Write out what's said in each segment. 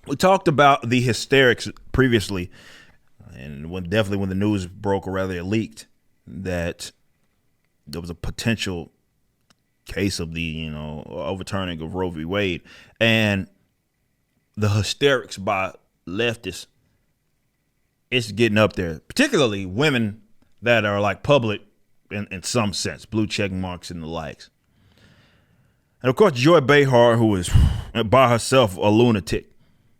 We talked about the hysterics previously, and definitely when the news broke, or rather it leaked, that there was a potential case of the overturning of Roe v. Wade, and the hysterics by leftists. It's getting up there, particularly women that are like public in some sense, blue check marks and the likes. And of course, Joy Behar, who is by herself a lunatic.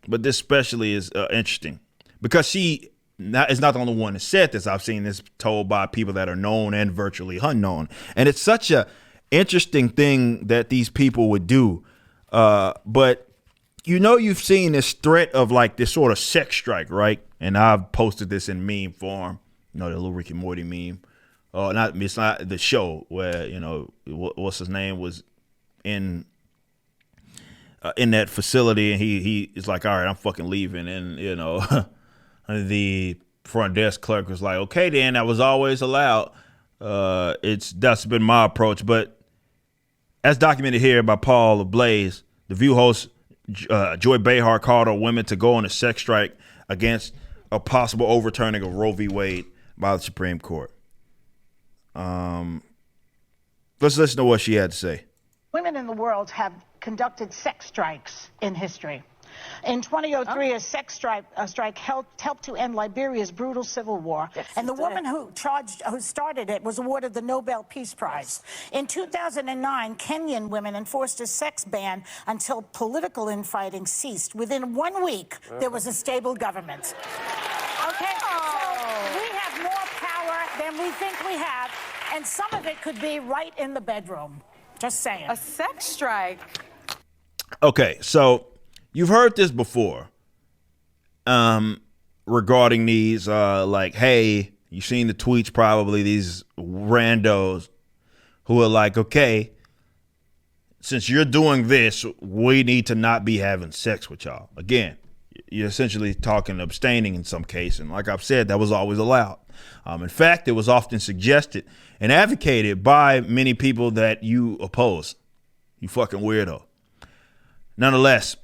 But this especially is interesting because she is not the only one that said this. I've seen this told by people that are known and virtually unknown. And it's such a interesting thing that these people would do. But you've seen this threat of like this sort of sex strike, right? And I've posted this in meme form, the little Rick and Morty meme. It's not the show where, what's his name was in that facility, and he is like, all right, I'm fucking leaving. And, the front desk clerk was like, okay, then, that was always allowed. That's been my approach. But as documented here by Paul Blaze, the View host, Joy Behar, called on women to go on a sex strike against a possible overturning of Roe v. Wade by the Supreme Court. Let's listen to what she had to say. Women in the world have conducted sex strikes in history. In 2003, a sex strike helped to end Liberia's brutal civil war. Yes, and the woman who started it was awarded the Nobel Peace Prize. In 2009, Kenyan women enforced a sex ban until political infighting ceased. Within 1 week, there was a stable government. Okay, so we have more power than we think we have, and some of it could be right in the bedroom. Just saying. A sex strike. Okay, so you've heard this before regarding these, like, hey, you've seen the tweets probably, these randos who are like, okay, since you're doing this, we need to not be having sex with y'all. Again, you're essentially talking abstaining in some case. And like I've said, that was always allowed. In fact, it was often suggested and advocated by many people that you oppose. You fucking weirdo. Nonetheless,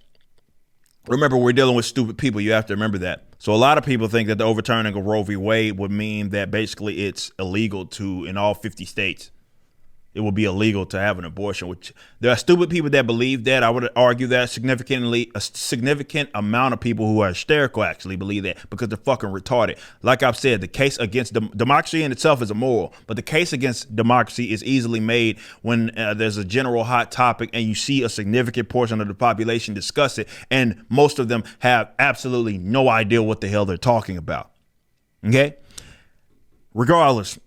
remember, we're dealing with stupid people. You have to remember that. So a lot of people think that the overturning of Roe v. Wade would mean that basically it's illegal in all 50 states. It would be illegal to have an abortion, which there are stupid people that believe that. I would argue that a significant amount of people who are hysterical actually believe that because they're fucking retarded. Like I've said, the case against democracy in itself is immoral, but the case against democracy is easily made when there's a general hot topic and you see a significant portion of the population discuss it, and most of them have absolutely no idea what the hell they're talking about. Okay? Regardless,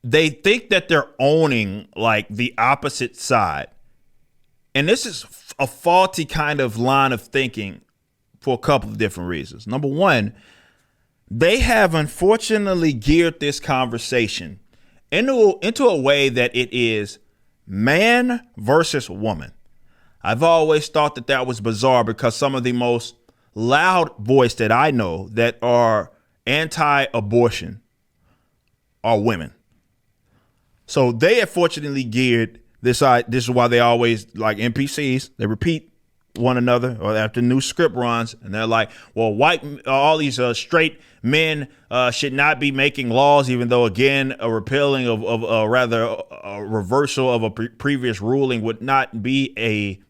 they think that they're owning like the opposite side. And this is a faulty kind of line of thinking for a couple of different reasons. Number one, they have unfortunately geared this conversation into a way that it is man versus woman. I've always thought that was bizarre because some of the most loud voice that I know that are anti-abortion are women. So they have fortunately geared this side. This is why they always, like NPCs, they repeat one another or after new script runs, and they're like, well, all these straight men should not be making laws, even though, again, a repealing of a reversal of a previous ruling would not be a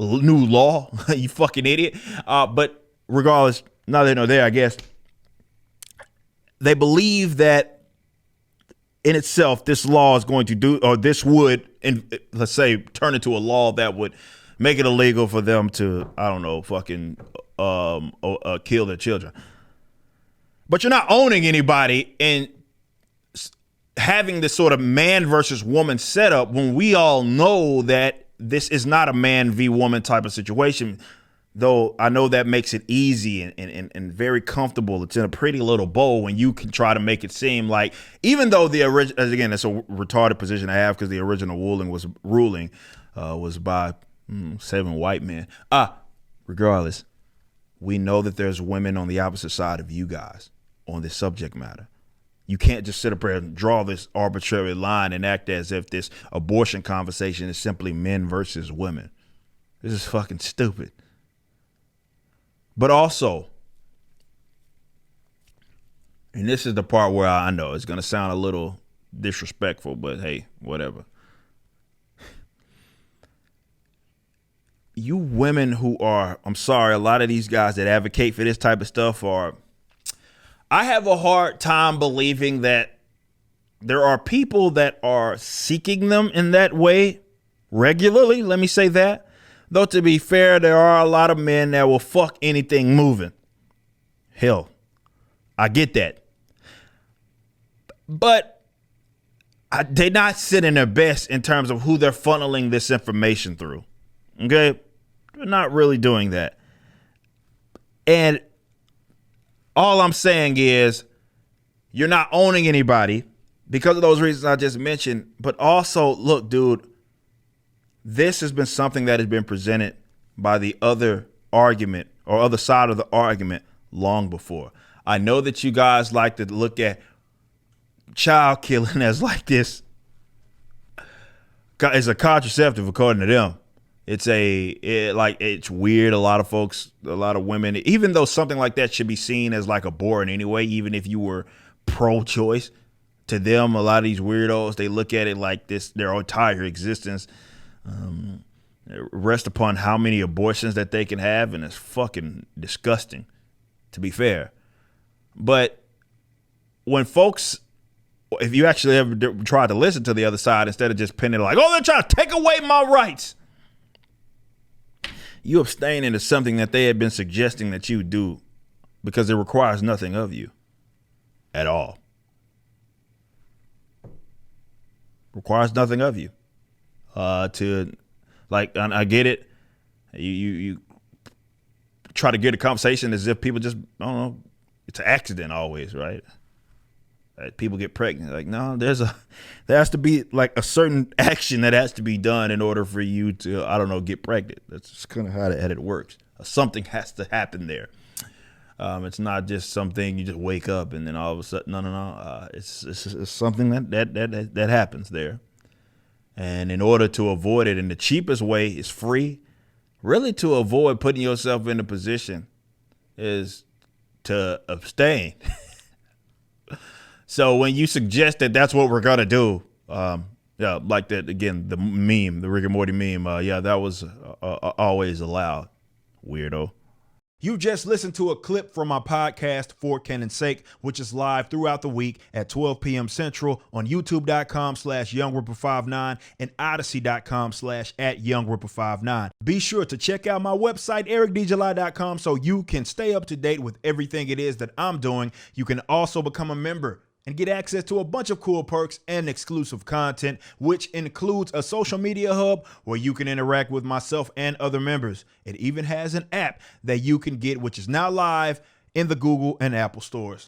new law. You fucking idiot. But regardless, neither here nor there, I guess. They believe that in itself, this law is going to do, or this would, let's say, turn into a law that would make it illegal for them to, I don't know, fucking kill their children. But you're not owning anybody and having this sort of man versus woman setup when we all know that this is not a man v woman type of situation. Though I know that makes it easy and very comfortable. It's in a pretty little bowl when you can try to make it seem like, even though the original, again, it's a retarded position I have because the original ruling was by 7 white men. Regardless, we know that there's women on the opposite side of you guys on this subject matter. You can't just sit up there and draw this arbitrary line and act as if this abortion conversation is simply men versus women. This is fucking stupid. But also, and this is the part where I know it's going to sound a little disrespectful, but hey, whatever. You women who are, I'm sorry, a lot of these guys that advocate for this type of stuff I have a hard time believing that there are people that are seeking them in that way regularly. Let me say that. Though, to be fair, there are a lot of men that will fuck anything moving. Hell, I get that. But they not sitting their best in terms of who they're funneling this information through. Okay? They're not really doing that. And all I'm saying is you're not owning anybody because of those reasons I just mentioned. But also, look, dude, this has been something that has been presented by the other argument or other side of the argument long before. I know that you guys like to look at child killing as like this. It's a contraceptive according to them. It's weird. A lot of folks, a lot of women, even though something like that should be seen as like abhorrent anyway, even if you were pro-choice, to them, a lot of these weirdos, they look at it like this, their entire existence rest upon how many abortions that they can have, and it's fucking disgusting, to be fair. But when folks, if you actually ever try to listen to the other side instead of just pinning it like, oh, they're trying to take away my rights, you abstaining is something that they had been suggesting that you do because it requires nothing of you at all. Requires nothing of you. To like, I get it. You try to get a conversation as if people just, I don't know, it's an accident always, right? People get pregnant. Like, no, there has to be like a certain action that has to be done in order for you to, I don't know, get pregnant. That's just kind of how it works. Something has to happen there. It's not just something you just wake up and then all of a sudden, no. It's something that happens there. And in order to avoid it, and the cheapest way is free, really to avoid putting yourself in a position is to abstain. So when you suggest that that's what we're going to do, yeah, like that, again, the meme, the Rick and Morty meme, yeah, that was always allowed, weirdo. You just listened to a clip from my podcast, For Canon's Sake, which is live throughout the week at 12 p.m. Central on youtube.com/YoungRipper59 and odyssey.com/@YoungRipper59. Be sure to check out my website, ericdjuly.com, so you can stay up to date with everything it is that I'm doing. You can also become a member and get access to a bunch of cool perks and exclusive content, which includes a social media hub where you can interact with myself and other members. It even has an app that you can get, which is now live in the Google and Apple stores.